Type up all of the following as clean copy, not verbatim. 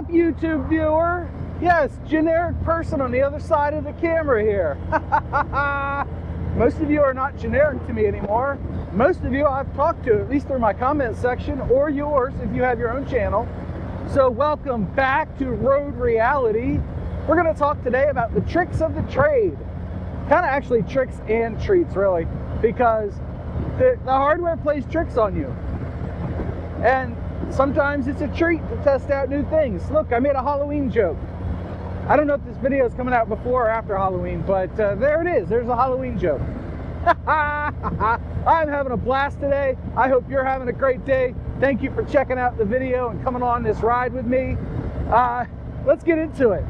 up, YouTube viewer? Yes, generic person on the other side of the camera here. Most of you are not generic to me anymore. Most of you I've talked to, at least through my comment section, or yours if you have your own channel. So welcome back to Road Reality. We're going to talk today about the tricks of the trade. Kind of actually tricks and treats, really, because the hardware plays tricks on you. And sometimes it's a treat to test out new things. Look, I made a Halloween joke. I don't know if this video is coming out before or after Halloween, but there it is. There's a Halloween joke. I'm having a blast today. I hope you're having a great day. Thank you for checking out the video and coming on this ride with me. Let's get into it.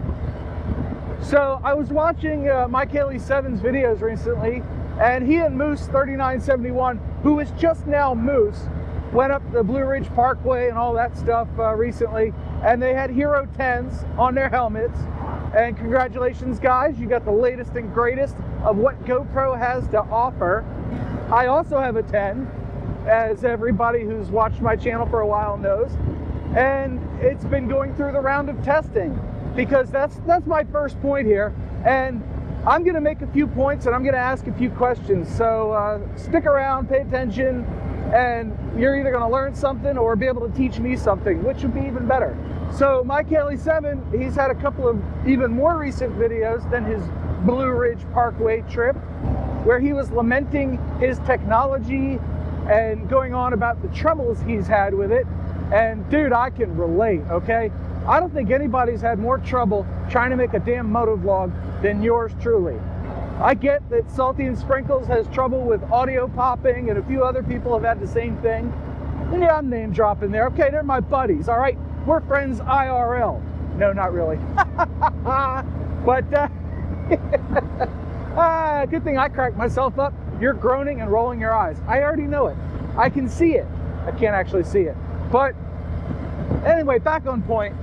So I was watching Mike Haley7's videos recently, and he and Moose 3971, who is just now Moose, went up the Blue Ridge Parkway and all that stuff recently, and they had Hero 10s on their helmets. And congratulations, guys, you got the latest and greatest of what GoPro has to offer. I also have a 10, as everybody who's watched my channel for a while knows, and it's been going through the round of testing, because that's my first point here. And I'm going to make a few points and I'm going to ask a few questions, so stick around, pay attention, and you're either going to learn something or be able to teach me something, which would be even better. So Mike Haley7, he's had a couple of even more recent videos than his Blue Ridge Parkway trip, where he was lamenting his technology and going on about the troubles he's had with it. And dude, I can relate, okay? I don't think anybody's had more trouble trying to make a damn motovlog than yours truly. I get that Salty and Sprinkles has trouble with audio popping, and a few other people have had the same thing. And yeah, I'm name dropping there. Okay, they're my buddies, all right? We're friends IRL. No, not really. But good thing I cracked myself up. You're groaning and rolling your eyes. I already know it. I can see it. I can't actually see it. But anyway, back on point.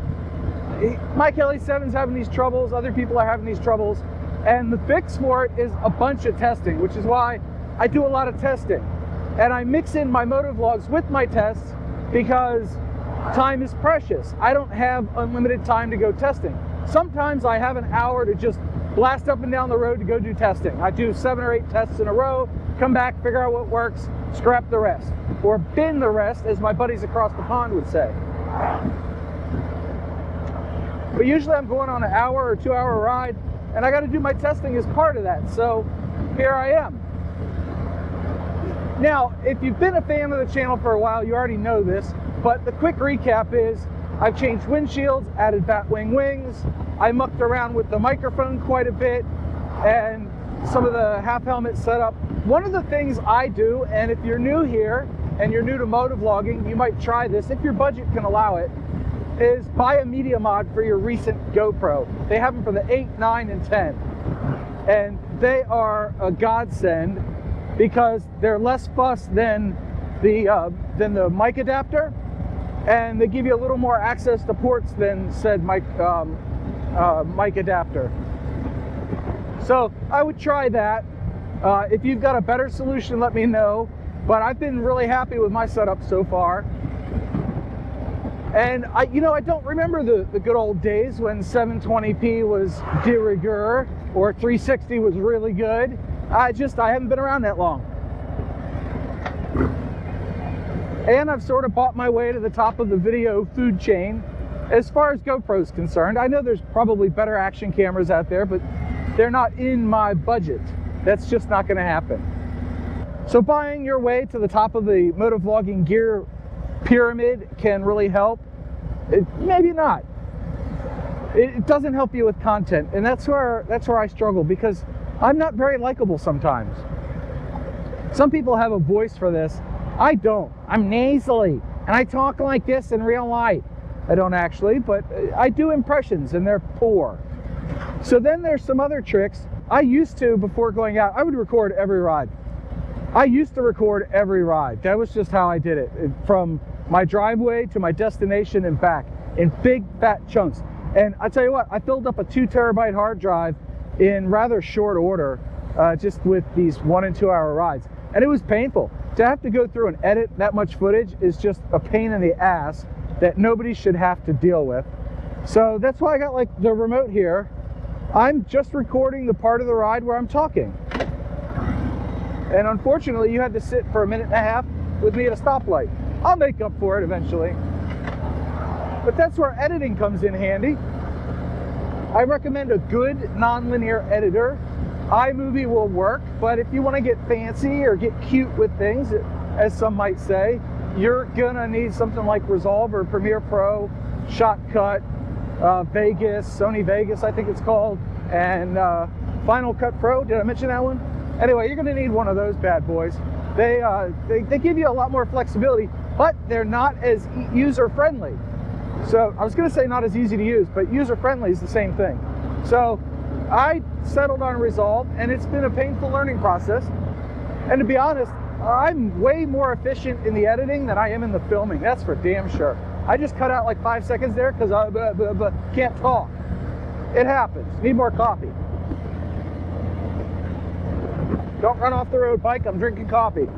Mike Haley7's having these troubles. Other people are having these troubles. And the fix for it is a bunch of testing, which is why I do a lot of testing. And I mix in my motovlogs with my tests because time is precious. I don't have unlimited time to go testing. Sometimes I have an hour to just blast up and down the road to go do testing. I do 7 or 8 tests in a row, come back, figure out what works, scrap the rest. Or bin the rest, as my buddies across the pond would say. But usually I'm going on an hour or 2-hour ride, and I got to do my testing as part of that. So here I am. Now, if you've been a fan of the channel for a while, you already know this, but the quick recap is I've changed windshields, added batwing wings, I mucked around with the microphone quite a bit, and some of the half helmet setup. One of the things I do, and if you're new here and you're new to motovlogging, you might try this if your budget can allow it, is buy a media mod for your recent GoPro. They have them for the 8, 9, and 10. And they are a godsend because they're less fuss than the mic adapter, and they give you a little more access to ports than said mic adapter. So I would try that. If you've got a better solution, let me know. But I've been really happy with my setup so far. And I don't remember the good old days when 720p was de rigueur or 360 was really good. I haven't been around that long. And I've sort of bought my way to the top of the video food chain as far as GoPro's concerned. I know there's probably better action cameras out there, but they're not in my budget. That's just not going to happen. So buying your way to the top of the motovlogging gear pyramid can really help. Maybe not. It doesn't help you with content, and that's where I struggle, because I'm not very likable sometimes. Some people have a voice for this. I don't. I'm nasally, and I talk like this in real life. I don't actually, but I do impressions, and they're poor. So then there's some other tricks. I used to, before going out, I would record every ride. I used to record every ride. That was just how I did it. From my driveway to my destination and back in big fat chunks. And I tell you what, I filled up a 2 terabyte hard drive in rather short order, just with these 1 and 2 hour rides. And it was painful. To have to go through and edit that much footage is just a pain in the ass that nobody should have to deal with. So that's why I got like the remote here. I'm just recording the part of the ride where I'm talking. And unfortunately, you had to sit for 1.5 minutes with me at a stoplight. I'll make up for it eventually. But that's where editing comes in handy. I recommend a good nonlinear editor. iMovie will work, but if you want to get fancy or get cute with things, as some might say, you're gonna need something like Resolve or Premiere Pro, Shotcut, Vegas, Sony Vegas, I think it's called, and Final Cut Pro. Did I mention that one? Anyway, you're gonna need one of those bad boys. They give you a lot more flexibility, but they're not as user-friendly. So I was gonna say not as easy to use, but user-friendly is the same thing. So I settled on Resolve, and it's been a painful learning process. And to be honest, I'm way more efficient in the editing than I am in the filming. That's for damn sure. I just cut out like 5 seconds there because I can't talk. It happens. Need more coffee. Don't run off the road, bike. I'm drinking coffee.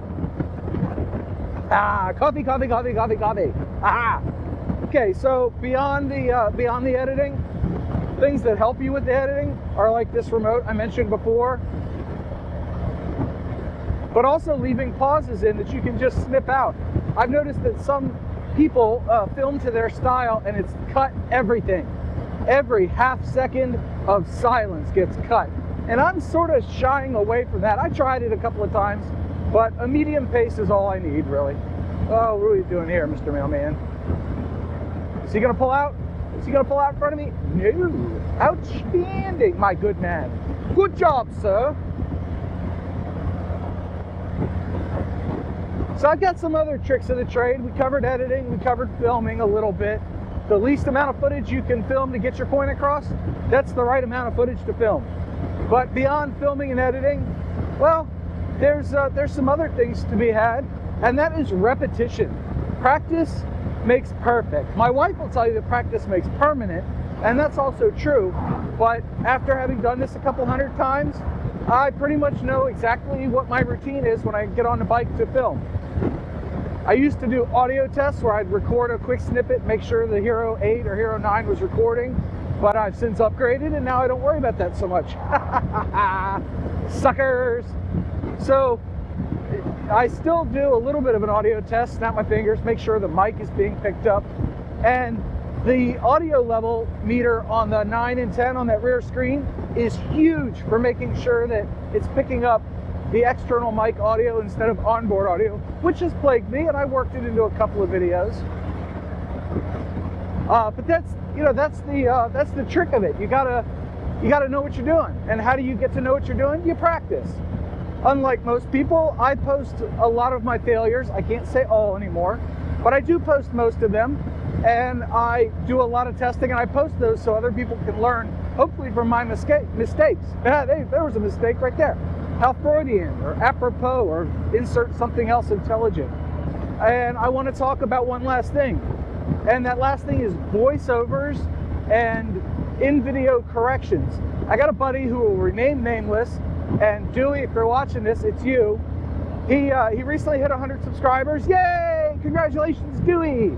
Coffee, coffee, coffee, coffee, coffee. Okay, so beyond the editing, things that help you with the editing are like this remote I mentioned before, but also leaving pauses in that you can just snip out. I've noticed that some people film to their style and it's cut everything. Every half second of silence gets cut. And I'm sort of shying away from that. I tried it a couple of times, but a medium pace is all I need, really. Oh, what are you doing here, Mr. Mailman? Is he gonna pull out? Is he gonna pull out in front of me? No. Outstanding, my good man. Good job, sir. So I've got some other tricks of the trade. We covered editing, we covered filming a little bit. The least amount of footage you can film to get your point across, that's the right amount of footage to film. But beyond filming and editing, well, there's some other things to be had, and that is repetition. Practice makes perfect. My wife will tell you that practice makes permanent, and that's also true. But after having done this a couple hundred times, I pretty much know exactly what my routine is when I get on the bike to film. I used to do audio tests where I'd record a quick snippet, make sure the Hero 8 or Hero 9 was recording, but I've since upgraded and now I don't worry about that so much. Suckers! So I still do a little bit of an audio test, snap my fingers, make sure the mic is being picked up, and the audio level meter on the 9 and 10 on that rear screen is huge for making sure that it's picking up the external mic audio instead of onboard audio, which has plagued me, and I worked it into a couple of videos. But that's the trick of it. You gotta know what you're doing. And how do you get to know what you're doing? You practice. Unlike most people, I post a lot of my failures. I can't say all anymore, but I do post most of them, and I do a lot of testing, and I post those so other people can learn, hopefully from my mistakes. There was a mistake right there. How Freudian, or apropos, or insert something else intelligent. And I want to talk about one last thing, and that last thing is voiceovers and in-video corrections. I got a buddy who will remain nameless, and Dewey, if you're watching this, it's you. He recently hit 100 subscribers. Yay! Congratulations, Dewey!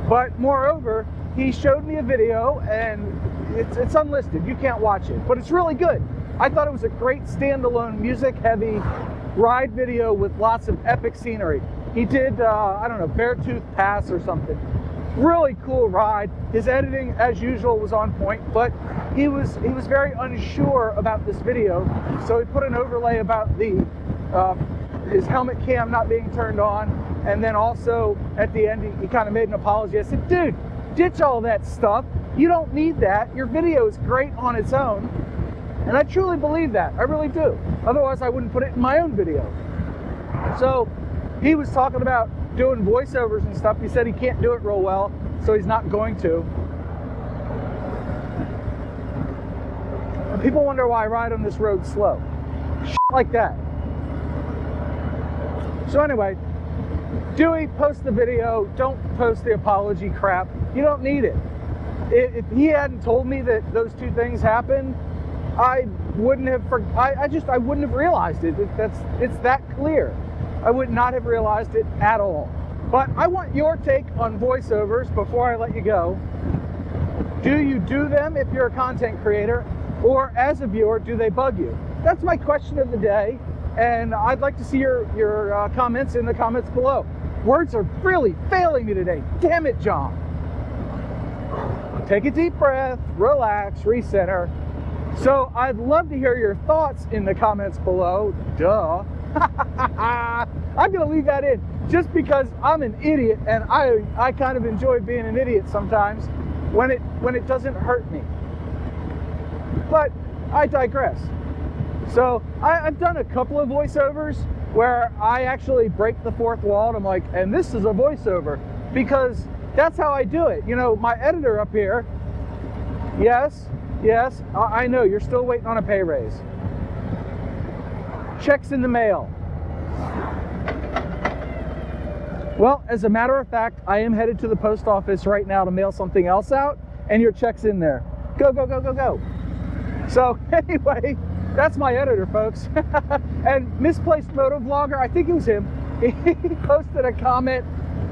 But moreover, he showed me a video, and it's unlisted. You can't watch it, but it's really good. I thought it was a great standalone, music-heavy ride video with lots of epic scenery. He did, I don't know, Beartooth Pass or something. Really cool ride. His editing, as usual, was on point, but he was very unsure about this video, so he put an overlay about his helmet cam not being turned on, and then also at the end he kind of made an apology. I said, dude, ditch all that stuff. You don't need that. Your video is great on its own. And I truly believe that. I really do. Otherwise, I wouldn't put it in my own video. So he was talking about doing voiceovers and stuff. He said he can't do it real well, so he's not going to. And people wonder why I ride on this road slow. Shit like that. So anyway, Dewey, post the video. Don't post the apology crap. You don't need it. If he hadn't told me that those two things happened, I wouldn't have realized it. It's that clear. I would not have realized it at all. But I want your take on voiceovers before I let you go. Do you do them if you're a content creator, or as a viewer, do they bug you? That's my question of the day, and I'd like to see your comments in the comments below. Words are really failing me today. Damn it, John. Take a deep breath, relax, recenter. So I'd love to hear your thoughts in the comments below. Duh. I'm gonna leave that in just because I'm an idiot, and I kind of enjoy being an idiot sometimes when it doesn't hurt me. But I digress. So I've done a couple of voiceovers where I actually break the fourth wall, and I'm like, and this is a voiceover, because that's how I do it. You know, my editor up here, yes, I know you're still waiting on a pay raise. Checks in the mail. Well, as a matter of fact, I am headed to the post office right now to mail something else out, and your check's in there. Go, go, go, go, go. So anyway, that's my editor, folks. And Misplaced Motovlogger, I think it was him, he posted a comment,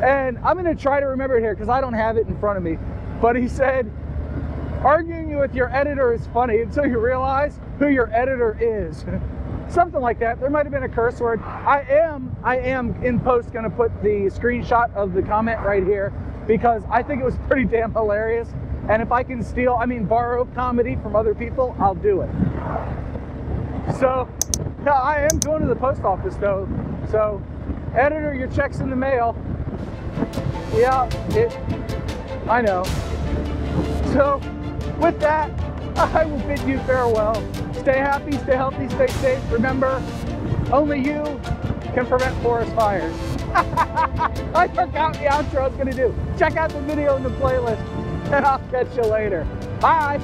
and I'm gonna try to remember it here because I don't have it in front of me, but he said, arguing with your editor is funny until you realize who your editor is. Something like that. There might have been a curse word. I am in post gonna put the screenshot of the comment right here because I think it was pretty damn hilarious. And if I can borrow comedy from other people, I'll do it. So, yeah, I am going to the post office though. So, editor, your check's in the mail. Yeah, I know. So, with that, I will bid you farewell. Stay happy, stay healthy, stay safe. Remember, only you can prevent forest fires. I forgot the outro I was going to do. Check out the video in the playlist, and I'll catch you later. Bye.